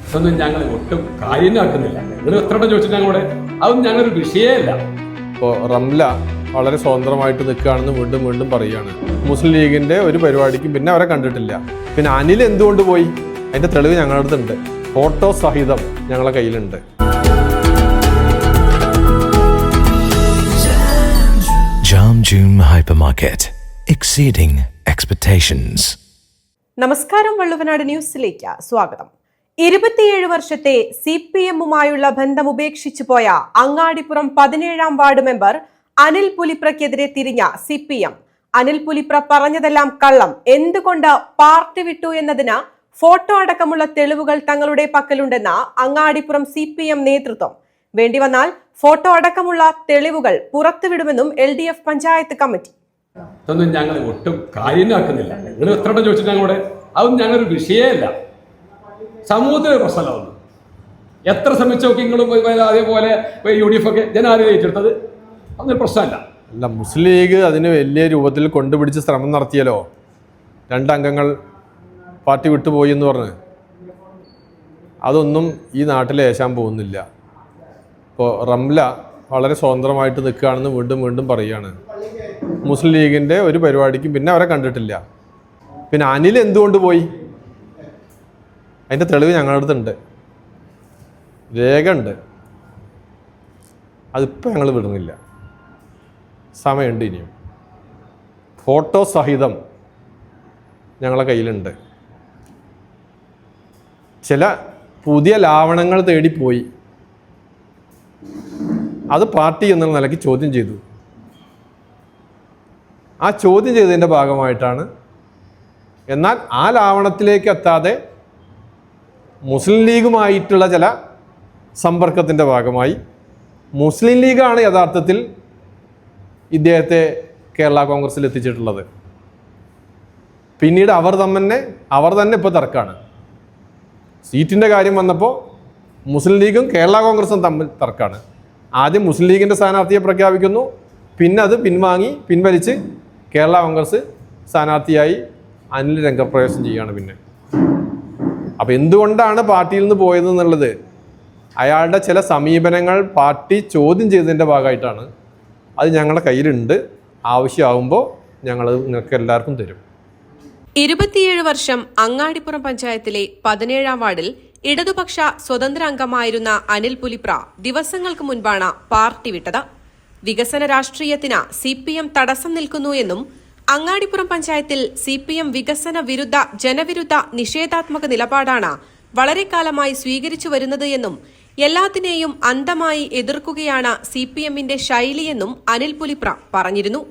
ഇതൊന്നും ഞങ്ങൾ ഒട്ടും കാര്യമാക്കുന്നില്ല. നിങ്ങൾ എത്ര ചോദിച്ചിട്ട് ഞങ്ങളുടെ അതൊന്നും ഞങ്ങളൊരു വിഷയമല്ല. ഇപ്പോൾ റംല വളരെ സ്വതന്ത്രമായിട്ട് നിൽക്കുകയാണെന്ന് വീണ്ടും വീണ്ടും പറയുകയാണ്. മുസ്ലിം ലീഗിന്റെ ഒരു പരിപാടിക്കും പിന്നെ അവരെ കണ്ടിട്ടില്ല. പിന്നെ അനിൽ എന്തുകൊണ്ട് പോയി, അതിന്റെ തെളിവ് ഞങ്ങളുടെ അടുത്തുണ്ട്. ഫോട്ടോ സഹിതം ഞങ്ങളെ കയ്യിലുണ്ട്. Jam June Hypermarket, exceeding expectations. നമസ്കാരം, വള്ളുവനാട് ന്യൂസിലേക്ക് സ്വാഗതം. 27 വർഷത്തെ CPM-ഉമായുള്ള ബന്ധം ഉപേക്ഷിച്ചു പോയ അങ്ങാടിപ്പുറം 17-ാം വാർഡ് മെമ്പർ അനിൽ പുലിപ്രക്കെതിരെ തിരിഞ്ഞ CPM. അനിൽ പുലിപ്ര പറഞ്ഞതെല്ലാം കള്ളം, എന്തുകൊണ്ട് പാർട്ടി വിട്ടു എന്നതിന് ഫോട്ടോ അടക്കമുള്ള തെളിവുകൾ തങ്ങളുടെ പക്കലുണ്ടെന്ന അങ്ങാടിപ്പുറം CPM നേതൃത്വം. വേണ്ടിവന്നാൽ ഫോട്ടോ അടക്കമുള്ള തെളിവുകൾ പുറത്തുവിടുമെന്നും LDF പഞ്ചായത്ത് കമ്മിറ്റി. ഇതൊന്നും ഞങ്ങൾ ഒട്ടും കാര്യമാക്കുന്നില്ല. നിങ്ങൾ എത്ര ചോദിച്ചിട്ട് ഞങ്ങളുടെ അതൊന്നും ഞങ്ങളൊരു വിഷയമല്ല. സമൂഹത്തിലെ പ്രശ്നമല്ല. എത്ര ശ്രമിച്ചു നോക്കി നിങ്ങളും അതേപോലെ UDF ഒക്കെ ജനാധിപത്യം ഏറ്റെടുത്തത് അതൊന്നും പ്രശ്നമല്ല. അല്ല, മുസ്ലിം ലീഗ് അതിന് വലിയ രൂപത്തിൽ കൊണ്ടുപിടിച്ച് ശ്രമം നടത്തിയല്ലോ. 2 അംഗങ്ങൾ പാർട്ടി വിട്ടുപോയി എന്ന് പറഞ്ഞ് അതൊന്നും ഈ നാട്ടിൽ ഏശാൻ പോകുന്നില്ല. ഇപ്പോൾ റംല വളരെ സ്വതന്ത്രമായിട്ട് നിൽക്കുകയാണെന്ന് വീണ്ടും വീണ്ടും പറയുകയാണ്. മുസ്ലിം ലീഗിൻ്റെ ഒരു പരിപാടിക്കും പിന്നെ അവരെ കണ്ടിട്ടില്ല. പിന്നെ അനിൽ എന്തുകൊണ്ട് പോയി, അതിൻ്റെ തെളിവ് ഞങ്ങളുടെ അടുത്തുണ്ട്, രേഖ ഉണ്ട്. അതിപ്പോൾ ഞങ്ങൾ വിടുന്നില്ല, സമയമുണ്ട്. ഇനിയും ഫോട്ടോ സഹിതം ഞങ്ങളെ കയ്യിലുണ്ട്. ചില പുതിയ ലാവണങ്ങൾ തേടിപ്പോയി. അത് പാർട്ടി എന്നുള്ള നിലയ്ക്ക് ചോദ്യം ചെയ്തു. ആ ചോദ്യം ചെയ്തതിൻ്റെ ഭാഗമായിട്ടാണ്. എന്നാൽ ആ ലാവണത്തിലേക്ക് എത്താതെ മുസ്ലിം ലീഗുമായിട്ടുള്ള ചില സമ്പർക്കത്തിൻ്റെ ഭാഗമായി മുസ്ലിം ലീഗാണ് യഥാർത്ഥത്തിൽ ഇദ്ദേഹത്തെ കേരള കോൺഗ്രസിൽ എത്തിച്ചിട്ടുള്ളത്. പിന്നീട് അവർ തന്നെ ഇപ്പോൾ തർക്കമാണ്. സീറ്റിൻ്റെ കാര്യം വന്നപ്പോൾ മുസ്ലിം ലീഗും കേരള കോൺഗ്രസും തമ്മിൽ തർക്കമാണ്. ആദ്യം മുസ്ലിം ലീഗിൻ്റെ സ്ഥാനാർത്ഥിയെ പ്രഖ്യാപിക്കുന്നു, പിന്നെ അത് പിൻവലിച്ച് കേരള കോൺഗ്രസ് സ്ഥാനാർത്ഥിയായി അനിൽ രംഗപ്രവേശം ചെയ്യുകയാണ്. പിന്നെ അപ്പോൾ എന്തുകൊണ്ടാണ് പാർട്ടിയിൽ നിന്ന് പോയതെന്നുള്ളത് അയാളുടെ ചില സമീപനങ്ങൾ പാർട്ടി ചോദ്യം ചെയ്തതിൻ്റെ ഭാഗമായിട്ടാണ്. അത് ഞങ്ങളുടെ കയ്യിലുണ്ട്. ആവശ്യമാകുമ്പോൾ ഞങ്ങളത് നിങ്ങൾക്ക് എല്ലാവർക്കും തരും. 27 വർഷം അങ്ങാടിപ്പുറം പഞ്ചായത്തിലെ 17-ാം വാർഡിൽ ഇടതുപക്ഷ സ്വതന്ത്ര അംഗമായിരുന്ന അനിൽ പുലിപ്ര ദിവസങ്ങൾക്ക് മുൻപാണ് പാർട്ടി വിട്ടത്. വികസന രാഷ്ട്രീയത്തിന് CPM തടസ്സം നിൽക്കുന്നു എന്നും അങ്ങാടിപ്പുറം പഞ്ചായത്തിൽ CPM വികസന വിരുദ്ധ ജനവിരുദ്ധ നിഷേധാത്മക നിലപാടാണ് വളരെ കാലമായി സ്വീകരിച്ചു വരുന്നത് എന്നും എല്ലാത്തിനെയും അന്ധമായി എതിർക്കുകയാണ് CPM-ന്റെ ശൈലിയെന്നും അനിൽ പുലിപ്ര പറഞ്ഞിരുന്നു.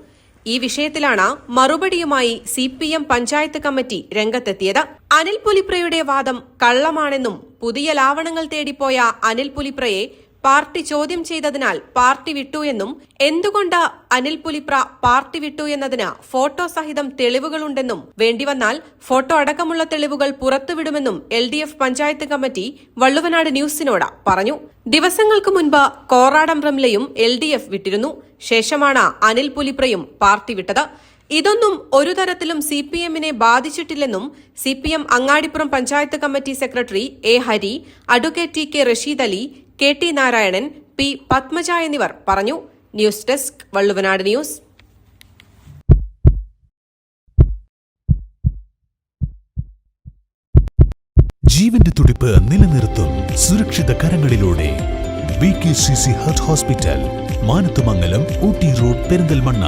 ഈ വിഷയത്തിലാണ് മറുപടിയുമായി CPM പഞ്ചായത്ത് കമ്മിറ്റി രംഗത്തെത്തിയത്. അനിൽ പുലിപ്രയുടെ വാദം കള്ളമാണെന്നും പുതിയ ലാവണങ്ങൾ തേടിപ്പോയ അനിൽ പുലിപ്രയെ പാർട്ടി ചോദ്യം ചെയ്തതിനാൽ പാർട്ടി വിട്ടു എന്നും എന്തുകൊണ്ട് അനിൽ പുലിപ്ര പാർട്ടി വിട്ടു എന്നതിന് ഫോട്ടോ സഹിതം തെളിവുകളുണ്ടെന്നും വേണ്ടിവന്നാൽ ഫോട്ടോ അടക്കമുള്ള തെളിവുകൾ പുറത്തുവിടുമെന്നും LDF പഞ്ചായത്ത് കമ്മിറ്റി വള്ളുവനാട് ന്യൂസിനോട് പറഞ്ഞു. ദിവസങ്ങൾക്ക് മുൻപ് കോറാടം റംലയും LDF വിട്ടിരുന്നു. ശേഷമാണ് അനിൽ പുലിപ്രയും പാർട്ടി വിട്ടത്. ഇതൊന്നും ഒരു തരത്തിലും CPM-നെ ബാധിച്ചിട്ടില്ലെന്നും CPM Angadipuram panchayat committee secretary A. Hari, advocate TK Rasheed Ali, KT Narayanan, P. Padmaja എന്നിവർ പറഞ്ഞു. News desk Valluvanad news. ജീവന്റെ തുടിപ്പ് നിലനിർത്തും സുരക്ഷിത കരങ്ങളിലൂടെ VKCC heart hospital, Manathumangalam, Ooty road, Perinthalmanna.